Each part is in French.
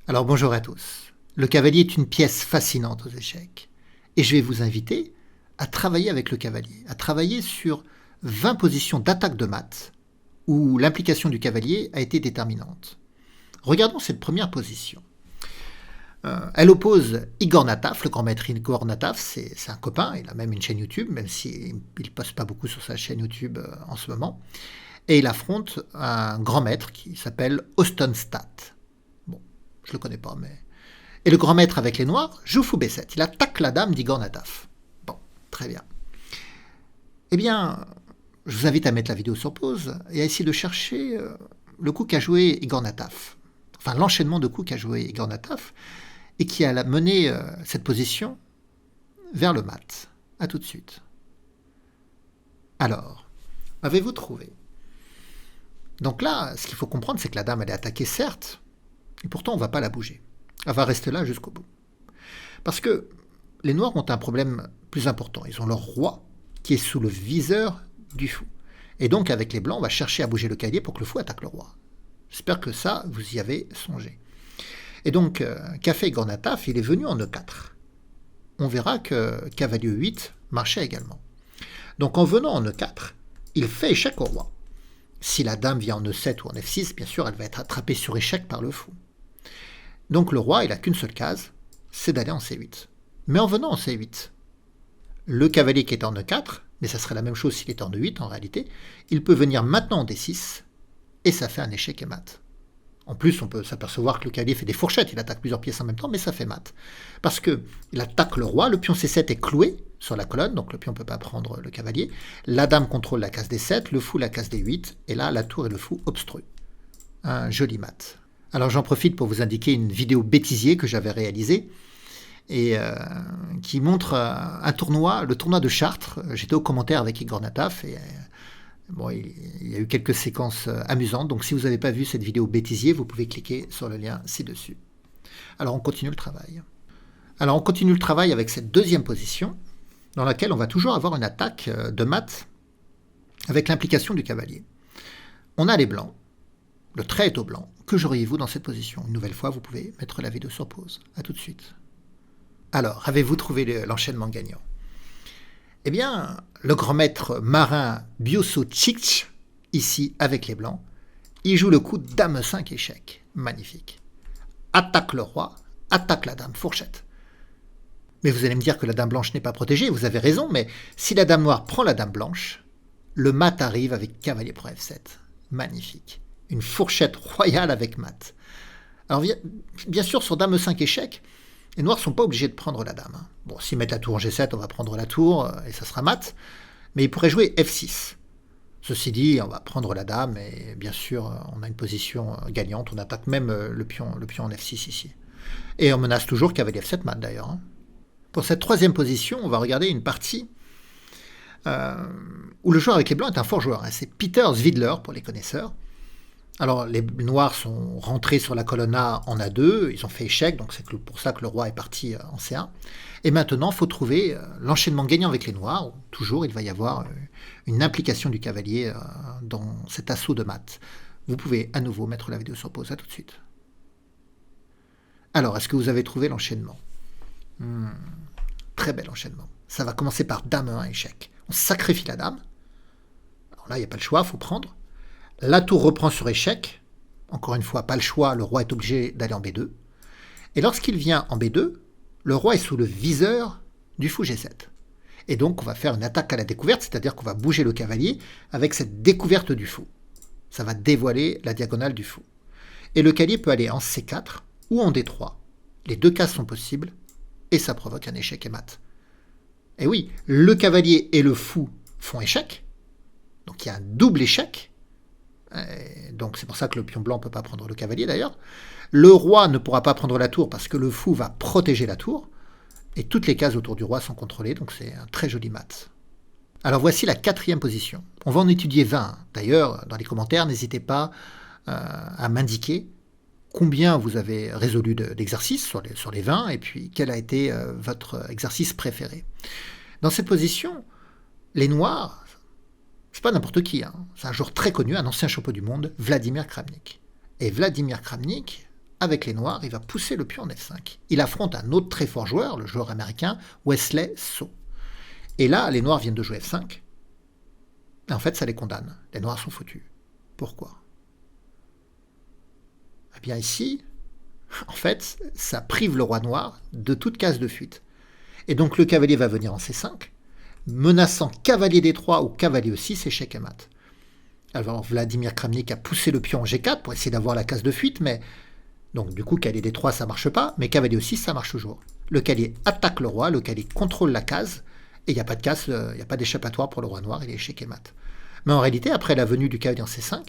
Alors bonjour à tous. Le cavalier est une pièce fascinante aux échecs. Et je vais vous inviter à travailler avec le cavalier, à travailler sur 20 positions d'attaque de mat où l'implication du cavalier a été déterminante. Regardons cette première position. Elle oppose Igor Nataf, le grand maître Igor Nataf, c'est un copain, il a même une chaîne YouTube, même s'il ne poste pas beaucoup sur sa chaîne YouTube en ce moment. Et il affronte un grand maître qui s'appelle Austin Statt. Bon, je le connais pas, mais... Et le grand maître avec les noirs joue fou B7. Il attaque la dame d'Igor Nataf. Bon, très bien. Eh bien, je vous invite à mettre la vidéo sur pause et à essayer de chercher le coup qu'a joué Igor Nataf. Enfin, l'enchaînement de coups qu'a joué Igor Nataf et qui a mené cette position vers le mat. A tout de suite. Alors, avez-vous trouvé? Donc là, ce qu'il faut comprendre, c'est que la dame, elle est attaquée, certes, et pourtant on ne va pas la bouger. Elle va rester là jusqu'au bout. Parce que les noirs ont un problème plus important. Ils ont leur roi qui est sous le viseur du fou. Et donc, avec les blancs, on va chercher à bouger le cavalier pour que le fou attaque le roi. J'espère que ça, vous y avez songé. Et donc, qu'a fait Igor Nataf? Il est venu en E4. On verra que cavalier E8 marchait également. Donc, en venant en E4, il fait échec au roi. Si la dame vient en E7 ou en F6, bien sûr, elle va être attrapée sur échec par le fou. Donc, le roi, il n'a qu'une seule case, c'est d'aller en C8. Mais en venant en C8, le cavalier qui est en E4, mais ça serait la même chose s'il était en E8 en réalité, il peut venir maintenant en D6, et ça fait un échec et mat. En plus, on peut s'apercevoir que le cavalier fait des fourchettes, il attaque plusieurs pièces en même temps, mais ça fait mat. Parce qu'il attaque le roi, le pion C7 est cloué sur la colonne, donc le pion ne peut pas prendre le cavalier. La dame contrôle la case D7, le fou la case D8, et là, la tour et le fou obstruent. Un joli mat. Alors j'en profite pour vous indiquer une vidéo bêtisier que j'avais réalisée, et qui montre un tournoi, le tournoi de Chartres. J'étais au commentaire avec Igor Nataf, et... Bon, il y a eu quelques séquences amusantes, donc si vous n'avez pas vu cette vidéo bêtisier, vous pouvez cliquer sur le lien ci-dessus. Alors on continue le travail. Alors on continue le travail avec cette deuxième position, dans laquelle on va toujours avoir une attaque de mat avec l'implication du cavalier. On a les blancs, le trait est au blanc. Que j'auriez-vous dans cette position? Une nouvelle fois, vous pouvez mettre la vidéo sur pause. A tout de suite. Alors, avez-vous trouvé l'enchaînement gagnant? Eh bien, le grand maître marin Biosocic, ici avec les blancs, il joue le coup dame 5 échec. Magnifique. Attaque le roi, attaque la dame fourchette. Mais vous allez me dire que la dame blanche n'est pas protégée, vous avez raison, mais si la dame noire prend la dame blanche, le mat arrive avec cavalier pour F7. Magnifique. Une fourchette royale avec mat. Alors bien sûr, sur dame 5 échec, les noirs ne sont pas obligés de prendre la dame. Bon, s'ils mettent la tour en G7, on va prendre la tour et ça sera mat. Mais ils pourraient jouer F6. Ceci dit, on va prendre la dame et bien sûr, on a une position gagnante. On attaque même le pion en F6 ici. Et on menace toujours cavalier F7 mat d'ailleurs. Pour cette troisième position, on va regarder une partie où le joueur avec les blancs est un fort joueur. C'est Peter Zvidler pour les connaisseurs. Alors, les noirs sont rentrés sur la colonne A en A2, ils ont fait échec, donc c'est pour ça que le roi est parti en C1. Et maintenant, il faut trouver l'enchaînement gagnant avec les noirs, où toujours il va y avoir une implication du cavalier dans cet assaut de mat. Vous pouvez à nouveau mettre la vidéo sur pause, à tout de suite. Alors, est-ce que vous avez trouvé l'enchaînement? Très bel enchaînement. Ça va commencer par dame 1 échec. On sacrifie la dame. Alors là, il n'y a pas le choix, il faut prendre. La tour reprend sur échec. Encore une fois, pas le choix, le roi est obligé d'aller en B2. Et lorsqu'il vient en B2, le roi est sous le viseur du fou G7. Et donc, on va faire une attaque à la découverte, c'est-à-dire qu'on va bouger le cavalier avec cette découverte du fou. Ça va dévoiler la diagonale du fou. Et le cavalier peut aller en C4 ou en D3. Les deux cases sont possibles, et ça provoque un échec et mat. Et oui, le cavalier et le fou font échec. Donc, il y a un double échec. Donc c'est pour ça que le pion blanc ne peut pas prendre le cavalier d'ailleurs. Le roi ne pourra pas prendre la tour parce que le fou va protéger la tour. Et toutes les cases autour du roi sont contrôlées, donc c'est un très joli mat. Alors voici la quatrième position. On va en étudier 20. D'ailleurs, dans les commentaires, n'hésitez pas à m'indiquer combien vous avez résolu d'exercices sur les 20 et puis quel a été votre exercice préféré. Dans cette position, les noirs... C'est pas n'importe qui, c'est un joueur très connu, un ancien champion du monde, Vladimir Kramnik. Et Vladimir Kramnik, avec les noirs, il va pousser le pion en F5. Il affronte un autre très fort joueur, le joueur américain Wesley So. Et là, les noirs viennent de jouer F5. Et en fait, ça les condamne. Les noirs sont foutus. Pourquoi? Eh bien ici, en fait, ça prive le roi noir de toute case de fuite. Et donc le cavalier va venir en C5, menaçant cavalier D3 ou cavalier E6, échec et mat. Alors Vladimir Kramnik a poussé le pion en G4 pour essayer d'avoir la case de fuite, mais donc du coup cavalier D3 ça marche pas, mais cavalier E6 ça marche toujours. Le cavalier attaque le roi, le cavalier contrôle la case, et il n'y a pas de case, il n'y a pas d'échappatoire pour le roi noir, il est échec et mat. Mais en réalité, après la venue du cavalier en C5,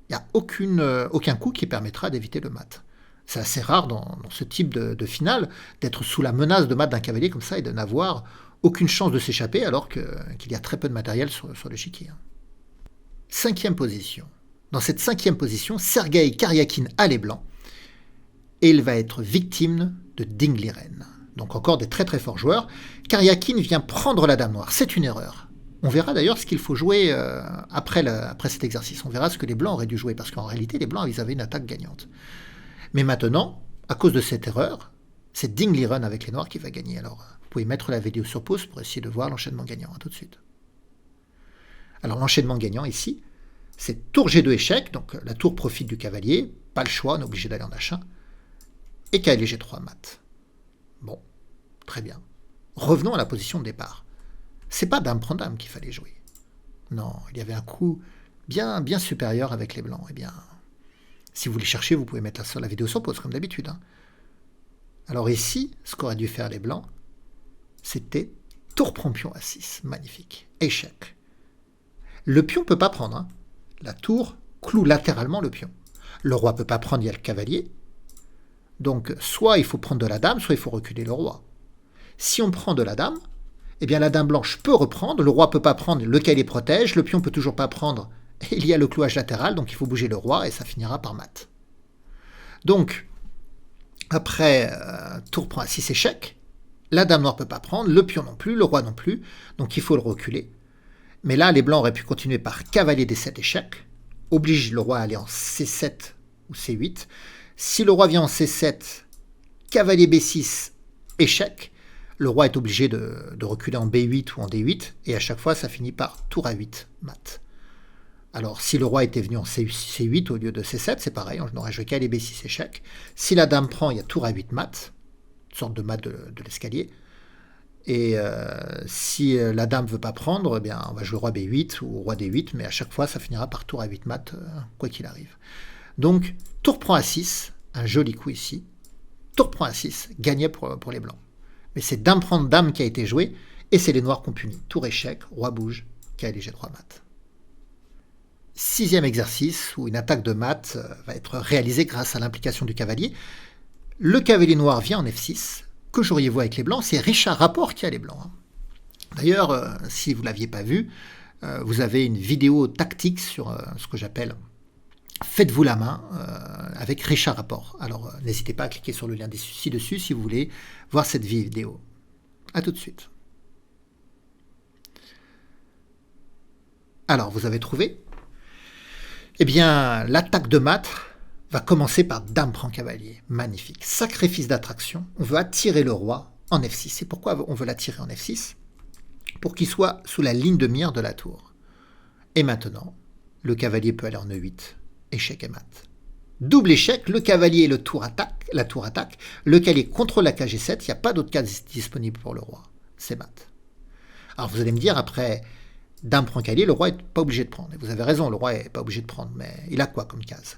il n'y a aucun coup qui permettra d'éviter le mat. C'est assez rare dans ce type de finale d'être sous la menace de mat d'un cavalier comme ça et de n'avoir aucune chance de s'échapper alors qu'il y a très peu de matériel sur l'échiquier. Cinquième position. Dans cette cinquième position, Sergueï Karyakin a les blancs et il va être victime de Ding Liren. Donc encore des très très forts joueurs. Karyakin vient prendre la dame noire. C'est une erreur. On verra d'ailleurs ce qu'il faut jouer après cet exercice. On verra ce que les blancs auraient dû jouer parce qu'en réalité les blancs ils avaient une attaque gagnante. Mais maintenant, à cause de cette erreur, c'est Ding Liren avec les noirs qui va gagner. Alors, vous pouvez mettre la vidéo sur pause pour essayer de voir l'enchaînement gagnant. À tout de suite. Alors, l'enchaînement gagnant ici, c'est tour G2 échec, donc la tour profite du cavalier, pas le choix, on est obligé d'aller en H1, et cavalier G3 mat. Bon, très bien. Revenons à la position de départ. C'est pas dame prend dame qu'il fallait jouer. Non, il y avait un coup bien supérieur avec les blancs. Eh bien, si vous les cherchez, vous pouvez mettre la vidéo sur pause, comme d'habitude. Alors ici, ce qu'auraient dû faire les blancs, c'était tour prend pion à 6. Magnifique. Échec. Le pion ne peut pas prendre. La tour cloue latéralement le pion. Le roi ne peut pas prendre, il y a le cavalier. Donc, soit il faut prendre de la dame, soit il faut reculer le roi. Si on prend de la dame, eh bien la dame blanche peut reprendre, le roi ne peut pas prendre, le cavalier protège, le pion ne peut toujours pas prendre, il y a le clouage latéral, donc il faut bouger le roi et ça finira par mat. Donc, après tour prend à 6 échecs, la dame noire ne peut pas prendre, le pion non plus, le roi non plus, donc il faut le reculer. Mais là, les blancs auraient pu continuer par cavalier D7 échec, oblige le roi à aller en C7 ou C8. Si le roi vient en C7, cavalier B6 échec, le roi est obligé de reculer en B8 ou en D8, et à chaque fois, ça finit par tour A8 mat. Alors, si le roi était venu en C8 au lieu de C7, c'est pareil, on aurait joué cavalier B6 échec. Si la dame prend, il y a tour A8 mat, une sorte de mat de l'escalier. Et si la dame ne veut pas prendre, eh bien, on va jouer roi B8 ou roi D8, mais à chaque fois, ça finira par tour A8 mat, quoi qu'il arrive. Donc, tour prend A6, un joli coup ici. Tour prend A6, gagné pour les blancs. Mais c'est dame prendre dame qui a été joué, et c'est les noirs qui ont puni. Tour échec, roi bouge, cavalier G3 mat. Sixième exercice, où une attaque de mat va être réalisée grâce à l'implication du cavalier. Le cavalier noir vient en F6. Que j'auriez-vous avec les blancs? C'est Richard Rapport qui a les blancs. D'ailleurs, si vous ne l'aviez pas vu, vous avez une vidéo tactique sur ce que j'appelle Faites-vous la main avec Richard Rapport. Alors, n'hésitez pas à cliquer sur le lien ci-dessus si vous voulez voir cette vidéo. A tout de suite. Alors, vous avez trouvé? Eh bien, l'attaque de mat va commencer par dame prend cavalier. Magnifique. Sacrifice d'attraction. On veut attirer le roi en F6. C'est pourquoi on veut l'attirer en F6? Pour qu'il soit sous la ligne de mire de la tour. Et maintenant, le cavalier peut aller en E8. Échec et mat. Double échec, le cavalier et la tour attaque. Le cavalier contrôle la cage G7. Il n'y a pas d'autre case disponible pour le roi. C'est mat. Alors vous allez me dire, après dame prend cavalier, le roi n'est pas obligé de prendre. Et vous avez raison, le roi n'est pas obligé de prendre. Mais il a quoi comme case?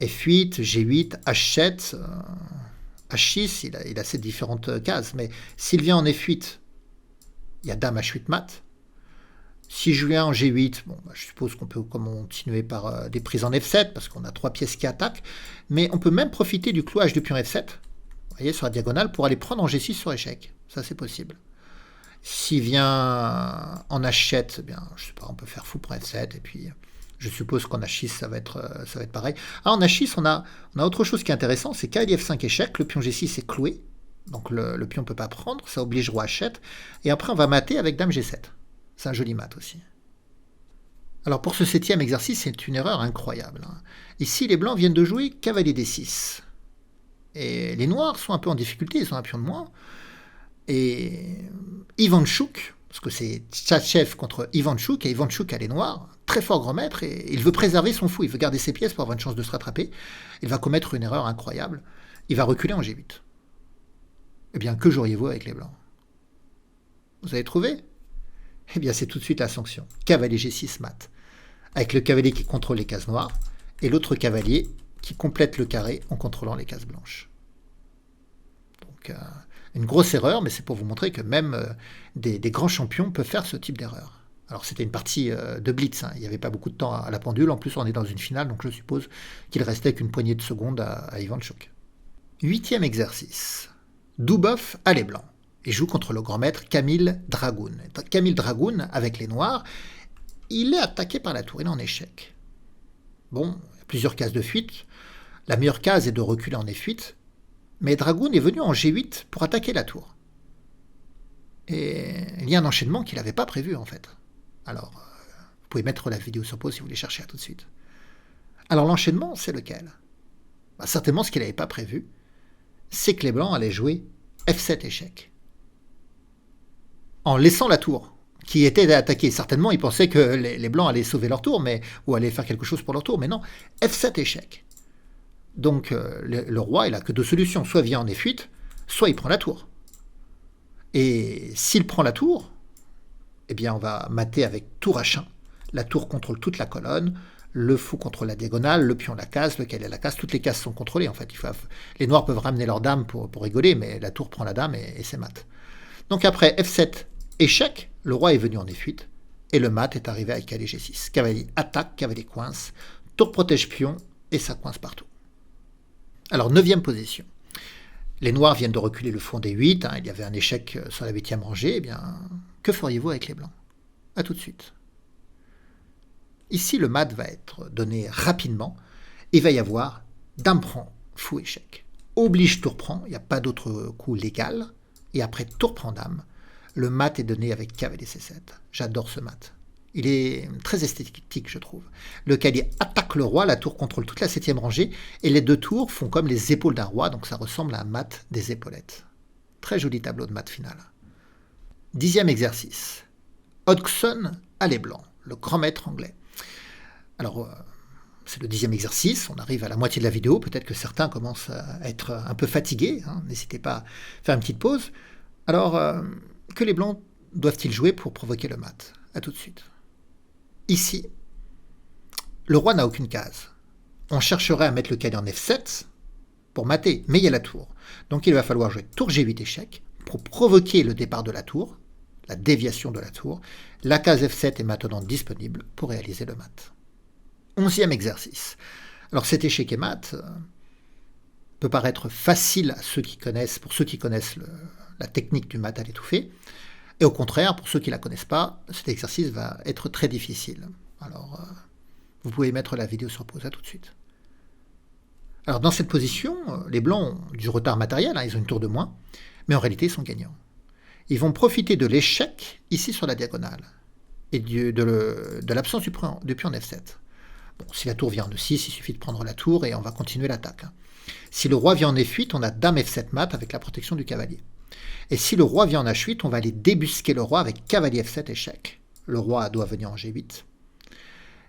F8, G8, H7, H6, il a ces différentes cases. Mais s'il vient en F8, il y a dame H8 mat. Si je viens en G8, bon, je suppose qu'on peut continuer par des prises en F7, parce qu'on a 3 pièces qui attaquent. Mais on peut même profiter du clouage du pion F7, vous voyez, sur la diagonale, pour aller prendre en G6 sur échec. Ça, c'est possible. S'il vient en H7, eh bien, je sais pas, on peut faire fou pour F7, et puis je suppose qu'en H6, ça va être pareil. Ah, en H6, on a autre chose qui est intéressant, c'est cavalier F5 échec, le pion G6 est cloué, donc le pion ne peut pas prendre, ça oblige roi H7, et après on va mater avec dame G7. C'est un joli mat aussi. Alors pour ce 7e exercice, c'est une erreur incroyable. Ici, les blancs viennent de jouer cavalier D6. Et les noirs sont un peu en difficulté, ils ont un pion de moins. Et Ivanchuk, parce que c'est Tchatchev contre Ivanchuk, et Ivanchuk a les noirs, très fort grand maître, et il veut préserver son fou, il veut garder ses pièces pour avoir une chance de se rattraper. Il va commettre une erreur incroyable, il va reculer en G8. Eh bien, que joueriez-vous avec les blancs? Vous avez trouvé? Eh bien, c'est tout de suite la sanction. Cavalier G6 mat, avec le cavalier qui contrôle les cases noires, et l'autre cavalier qui complète le carré en contrôlant les cases blanches. Donc, une grosse erreur, mais c'est pour vous montrer que même des grands champions peuvent faire ce type d'erreur. Alors c'était une partie de blitz, hein. Il n'y avait pas beaucoup de temps à la pendule, en plus on est dans une finale, donc je suppose qu'il restait qu'une poignée de secondes à Ivanchuk. 8e exercice. Dubov a les blancs et joue contre le grand maître Camille Dragoun. Camille Dragoun, avec les noirs, il est attaqué par la tour, il est en échec. Bon, il y a plusieurs cases de fuite. La meilleure case est de reculer en F8, mais Dragoun est venu en G8 pour attaquer la tour. Et il y a un enchaînement qu'il n'avait pas prévu en fait. Alors, vous pouvez mettre la vidéo sur pause si vous voulez chercher tout de suite. Alors l'enchaînement, c'est lequel? Certainement ce qu'il n'avait pas prévu, c'est que les blancs allaient jouer F7 échec. En laissant la tour, qui était attaquée. Certainement, ils pensaient que les blancs allaient sauver leur tour, ou allaient faire quelque chose pour leur tour, mais non, F7 échec. Donc le roi, il n'a que deux solutions. Soit il vient en F8, soit il prend la tour. Et s'il prend la tour, eh bien on va mater avec tour H1. La tour contrôle toute la colonne, le fou contrôle la diagonale, le pion la case, le cavalier la case. Toutes les cases sont contrôlées en fait. Les noirs peuvent ramener leur dame pour rigoler, mais la tour prend la dame et c'est mat. Donc après F7 échec, le roi est venu en F8 et le mat est arrivé avec cavalier G6. Cavalier attaque, cavalier coince, tour protège pion et ça coince partout. Alors 9e position. Les noirs viennent de reculer le fou en D8, il y avait un échec sur la 8e rangée, eh bien, que feriez-vous avec les blancs? A tout de suite. Ici, le mat va être donné rapidement, et il va y avoir dame prend, fou échec. Oblige tour prend, il n'y a pas d'autre coup légal, et après tour prend dame, le mat est donné avec cavalier C7. J'adore ce mat. Il est très esthétique, je trouve. Le cavalier attaque le roi, la tour contrôle toute la 7e rangée, et les deux tours font comme les épaules d'un roi, donc ça ressemble à un mat des épaulettes. Très joli tableau de mat final. 10e exercice. Hodgson a les blancs, le grand maître anglais. Alors, c'est le 10e exercice, on arrive à la moitié de la vidéo, peut-être que certains commencent à être un peu fatigués, n'hésitez pas à faire une petite pause. Alors, que les blancs doivent-ils jouer pour provoquer le mat? A tout de suite. Ici, le roi n'a aucune case. On chercherait à mettre le cavalier en F7 pour mater, mais il y a la tour. Donc il va falloir jouer tour G8 échec pour provoquer le départ de la tour, la déviation de la tour. La case F7 est maintenant disponible pour réaliser le mat. 11e exercice. Alors cet échec et mat peut paraître facile à ceux qui connaissent, pour ceux qui connaissent la technique du mat à l'étouffée. Et au contraire, pour ceux qui ne la connaissent pas, cet exercice va être très difficile. Alors, vous pouvez mettre la vidéo sur pause, à tout de suite. Alors, dans cette position, les blancs ont du retard matériel, ils ont une tour de moins, mais en réalité, ils sont gagnants. Ils vont profiter de l'échec, ici sur la diagonale, et de l'absence du pion en F7. Bon, si la tour vient en E6, il suffit de prendre la tour et on va continuer l'attaque. Si le roi vient en F8, on a dame F7 mat avec la protection du cavalier. Et si le roi vient en H8, on va aller débusquer le roi avec cavalier F7 échec. Le roi doit venir en G8.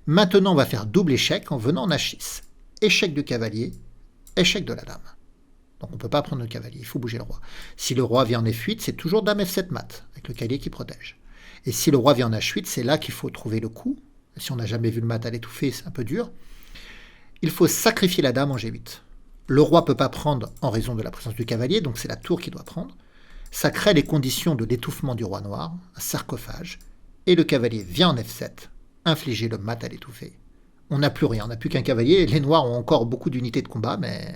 Maintenant, on va faire double échec en venant en H6. Échec du cavalier, échec de la dame. Donc on ne peut pas prendre le cavalier, il faut bouger le roi. Si le roi vient en F8, c'est toujours dame F7 mat, avec le cavalier qui protège. Et si le roi vient en H8, c'est là qu'il faut trouver le coup. Si on n'a jamais vu le mat à l'étouffer, c'est un peu dur. Il faut sacrifier la dame en G8. Le roi ne peut pas prendre en raison de la présence du cavalier, donc c'est la tour qui doit prendre. Ça crée les conditions de l'étouffement du roi noir, un sarcophage, et le cavalier vient en F7, infliger le mat à l'étouffer. On n'a plus rien, on n'a plus qu'un cavalier, les noirs ont encore beaucoup d'unités de combat, mais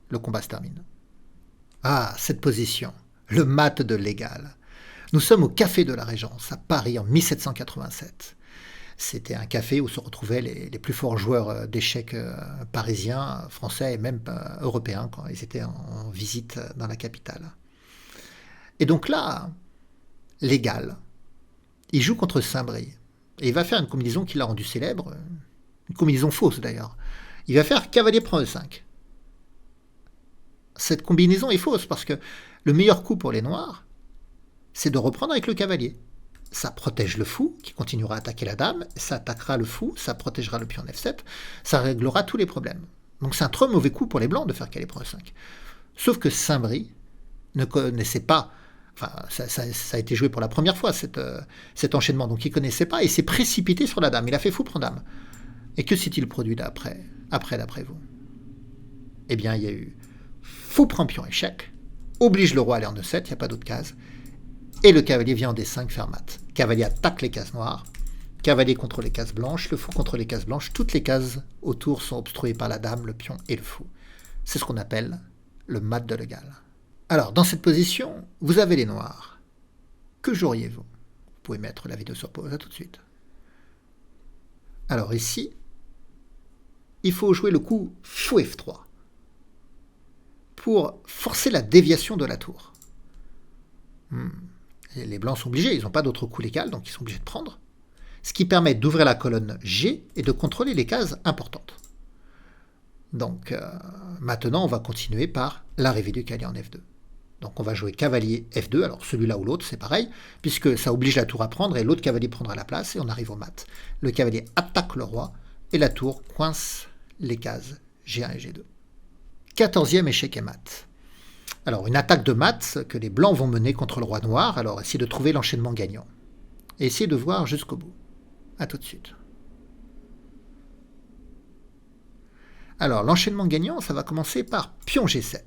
le combat se termine. Ah, cette position, le mat de l'égal. Nous sommes au Café de la Régence, à Paris, en 1787. C'était un café où se retrouvaient les plus forts joueurs d'échecs parisiens, français et même européens, quand ils étaient en visite dans la capitale. Et donc là, l'égal, il joue contre Saint-Brie. Et il va faire une combinaison qui l'a rendu célèbre, une combinaison fausse d'ailleurs. Il va faire cavalier prend E5. cette combinaison est fausse, parce que le meilleur coup pour les noirs, c'est de reprendre avec le cavalier. Ça protège le fou, qui continuera à attaquer la dame, ça attaquera le fou, ça protégera le pion en F7, ça réglera tous les problèmes. Donc c'est un trop mauvais coup pour les blancs de faire Calais pour E5. Sauf que Saint-Brie ne connaissait pas, enfin ça a été joué pour la première fois, cet enchaînement, donc il ne connaissait pas, et s'est précipité sur la dame, il a fait fou prend dame. Et que s'est-il produit d'après d'après vous? Eh bien il y a eu fou prend pion échec, oblige le roi à aller en E7, il n'y a pas d'autre case, et le cavalier vient en D5 faire mat. Cavalier attaque les cases noires, cavalier contre les cases blanches, le fou contre les cases blanches, toutes les cases autour sont obstruées par la dame, le pion et le fou. C'est ce qu'on appelle le mat de Le Gall. Alors, dans cette position, vous avez les noirs. Que joueriez-vous? Vous pouvez mettre la vidéo sur pause, à tout de suite. Alors ici, il faut jouer le coup fou F3 pour forcer la déviation de la tour. Et les blancs sont obligés, ils n'ont pas d'autre coup légal, donc ils sont obligés de prendre. Ce qui permet d'ouvrir la colonne G et de contrôler les cases importantes. Donc maintenant, on va continuer par l'arrivée du cavalier en F2. Donc on va jouer cavalier F2, alors celui-là ou l'autre, c'est pareil, puisque ça oblige la tour à prendre et l'autre cavalier prendra la place et on arrive au mat. Le cavalier attaque le roi et la tour coince les cases G1 et G2. 14e échec et mat. Alors, une attaque de mat que les blancs vont mener contre le roi noir. Alors, essayez de trouver l'enchaînement gagnant. Et essayez de voir jusqu'au bout. A tout de suite. Alors, l'enchaînement gagnant, ça va commencer par pion G7.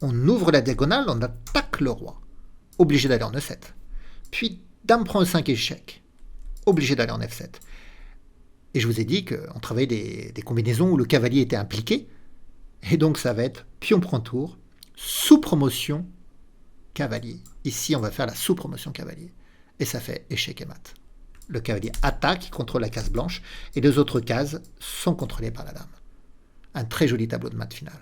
On ouvre la diagonale, on attaque le roi. Obligé d'aller en E7. Puis, dame prend E5 échec. Obligé d'aller en F7. Et je vous ai dit qu'on travaillait des combinaisons où le cavalier était impliqué. Et donc, ça va être pion prend tour. Sous-promotion cavalier. Ici, on va faire la sous-promotion cavalier. Et ça fait échec et mat. Le cavalier attaque, il contrôle la case blanche, et les autres cases sont contrôlées par la dame. Un très joli tableau de mat final.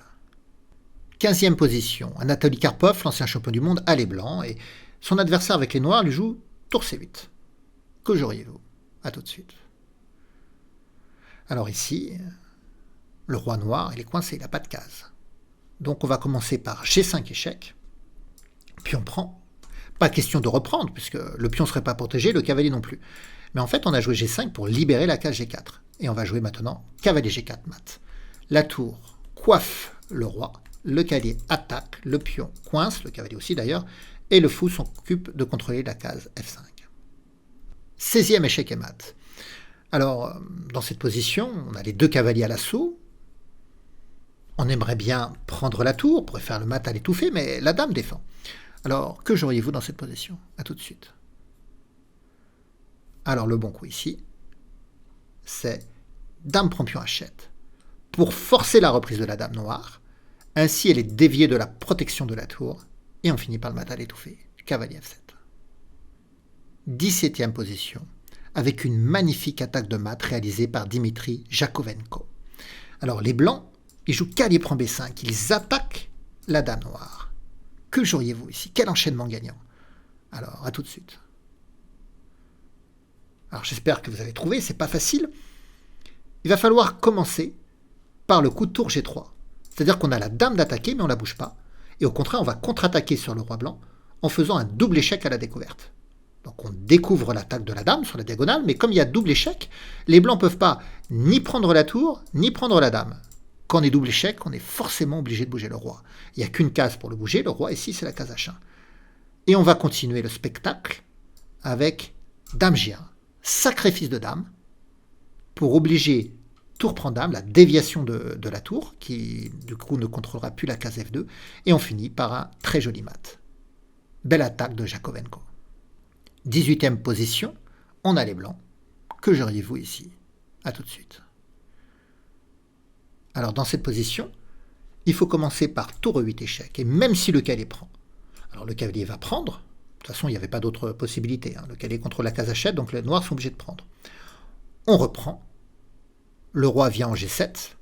15e position. Anatoly Karpov, l'ancien champion du monde, a les blancs, et son adversaire avec les noirs lui joue tour C8. Que joueriez-vous? A tout de suite. Alors ici, le roi noir, il est coincé, il n'a pas de case. Donc on va commencer par G5 échec, puis on prend. Pas question de reprendre, puisque le pion ne serait pas protégé, le cavalier non plus. Mais en fait, on a joué G5 pour libérer la case G4. Et on va jouer maintenant cavalier G4 mat. La tour coiffe le roi, le cavalier attaque, le pion coince, le cavalier aussi d'ailleurs, et le fou s'occupe de contrôler la case F5. 16e échec et mat. Alors, dans cette position, on a les deux cavaliers à l'assaut. On aimerait bien prendre la tour, on pourrait faire le mat à l'étouffer, mais la dame défend. Alors, que joueriez-vous dans cette position? A tout de suite. Alors, le bon coup ici, c'est dame prend pion H7, pour forcer la reprise de la dame noire. Ainsi, elle est déviée de la protection de la tour, et on finit par le mat à l'étouffer. Cavalier F7. 17e position, avec une magnifique attaque de mat réalisée par Dimitri Jakovenko. Alors, les blancs, ils jouent cavalier prend B5, ils attaquent la dame noire. Que joueriez-vous ici? Quel enchaînement gagnant? Alors, à tout de suite. Alors, j'espère que vous avez trouvé, c'est pas facile. Il va falloir commencer par le coup de tour G3. C'est-à-dire qu'on a la dame d'attaquer, mais on ne la bouge pas. Et au contraire, on va contre-attaquer sur le roi blanc en faisant un double échec à la découverte. Donc, on découvre l'attaque de la dame sur la diagonale, mais comme il y a double échec, les blancs ne peuvent pas ni prendre la tour, ni prendre la dame. Quand on est double échec, on est forcément obligé de bouger le roi. Il n'y a qu'une case pour le bouger, le roi, ici, c'est la case H1. Et on va continuer le spectacle avec dame G1. Sacrifice de dame pour obliger tour prend dame, la déviation de la tour, qui du coup ne contrôlera plus la case F2. Et on finit par un très joli mat. Belle attaque de Jakovenko. 18e position, on a les blancs. Que joueriez-vous ici? A tout de suite. Alors dans cette position, il faut commencer par tour E8 échec. Et même si le cavalier prend, alors le cavalier va prendre, de toute façon il n'y avait pas d'autre possibilité, le cavalier contrôle la case H7, donc les noirs sont obligés de prendre. On reprend, le roi vient en G7,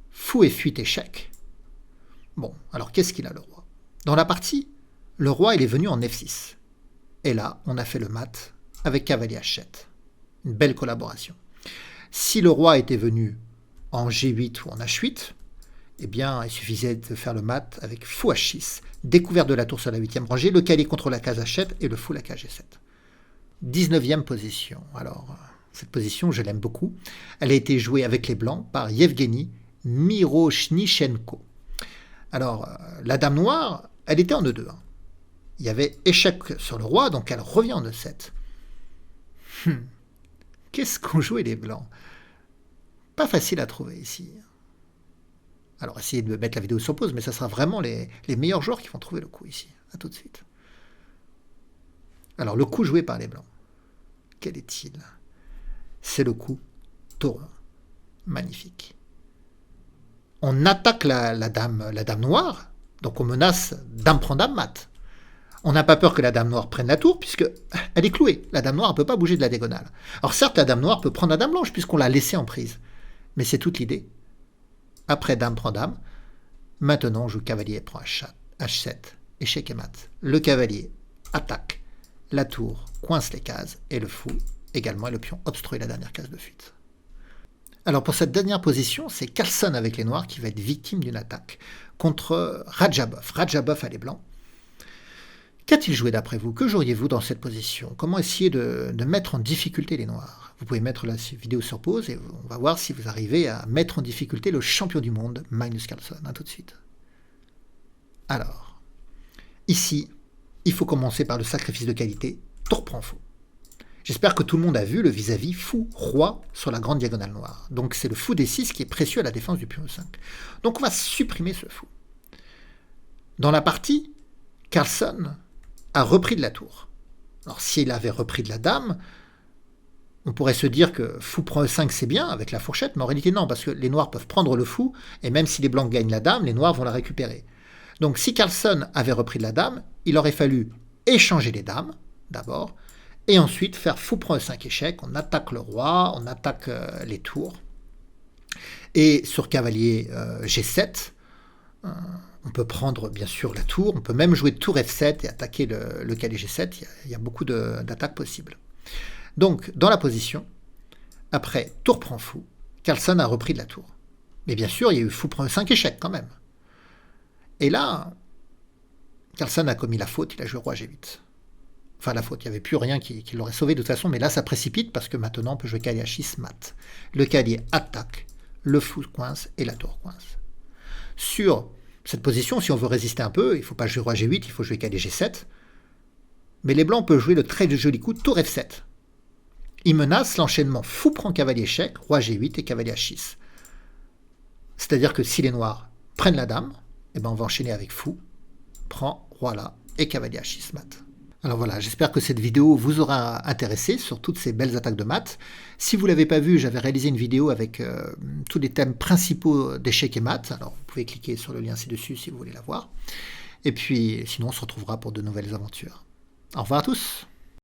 fou F8 échec. Bon, alors qu'est-ce qu'il a le roi? Dans la partie, le roi il est venu en F6. Et là, on a fait le mat avec cavalier H7. Une belle collaboration. Si le roi était venu en G8 ou en H8, Eh bien, il suffisait de faire le mat avec fou H6, découverte de la tour sur la 8e rangée, le cavalier contre la case H7 et le fou la case G7. 19e position. Alors, cette position, je l'aime beaucoup. Elle a été jouée avec les blancs par Yevgeny Miroshnichenko. Alors, la dame noire, elle était en E2. Il y avait échec sur le roi, donc elle revient en E7. Qu'est-ce qu'ont joué les blancs? Pas facile à trouver ici. Alors, essayez de mettre la vidéo sur pause, mais ça sera vraiment les meilleurs joueurs qui vont trouver le coup ici. A tout de suite. Alors, le coup joué par les blancs, quel est-il? C'est le coup tour 1. Magnifique. On attaque la dame noire, donc on menace dame prend dame mat. On n'a pas peur que la dame noire prenne la tour, puisque elle est clouée. La dame noire ne peut pas bouger de la diagonale. Alors certes, la dame noire peut prendre la dame blanche, puisqu'on l'a laissée en prise. Mais c'est toute l'idée. Après dame prend dame, maintenant on joue cavalier prend H7, échec et mat. Le cavalier attaque, la tour coince les cases, et le fou également, et le pion obstrue la dernière case de fuite. Alors pour cette dernière position, c'est Carlsen avec les noirs qui va être victime d'une attaque contre Radjabov. Radjabov a les blancs. Qu'a-t-il joué d'après vous? Que joueriez-vous dans cette position? Comment essayer de mettre en difficulté les noirs? Vous pouvez mettre la vidéo sur pause et on va voir si vous arrivez à mettre en difficulté le champion du monde, Magnus Carlsen. À tout de suite. Alors, ici, il faut commencer par le sacrifice de qualité, tour prend fou. J'espère que tout le monde a vu le vis-à-vis fou-roi sur la grande diagonale noire. Donc c'est le fou D6 qui est précieux à la défense du pion E5. Donc on va supprimer ce fou. Dans la partie, Carlsen a repris de la tour. Alors s'il avait repris de la dame, on pourrait se dire que fou prend E5 c'est bien avec la fourchette, mais en réalité non, parce que les noirs peuvent prendre le fou, et même si les blancs gagnent la dame, les noirs vont la récupérer. Donc si Carlsen avait repris de la dame, il aurait fallu échanger les dames, d'abord, et ensuite faire fou prend E5 échec, on attaque le roi, on attaque les tours. Et sur cavalier G7, on peut prendre bien sûr la tour, on peut même jouer tour F7 et attaquer le cavalier G7, il y a beaucoup d'attaques possibles. Donc dans la position, après tour prend fou, Carlsen a repris de la tour. Mais bien sûr, il y a eu fou prend E5 échec quand même. Et là, Carlsen a commis la faute, il a joué roi G8. Enfin, la faute, il n'y avait plus rien qui l'aurait sauvé de toute façon, mais là, ça précipite parce que maintenant, on peut jouer cavalier H6 mat. Le cavalier attaque, le fou coince et la tour coince. Sur cette position, si on veut résister un peu, il ne faut pas jouer roi G8, il faut jouer cavalier G7. Mais les blancs peuvent jouer le très joli coup tour F7. Ils menacent l'enchaînement fou prend cavalier échec, roi G8 et cavalier H6. C'est-à-dire que si les noirs prennent la dame, eh ben on va enchaîner avec fou, prend, roi là, et cavalier H6 mat. Alors voilà, j'espère que cette vidéo vous aura intéressé sur toutes ces belles attaques de maths. Si vous ne l'avez pas vu, j'avais réalisé une vidéo avec tous les thèmes principaux d'échecs et maths. Alors vous pouvez cliquer sur le lien ci-dessus si vous voulez la voir. Et puis sinon, on se retrouvera pour de nouvelles aventures. Au revoir à tous.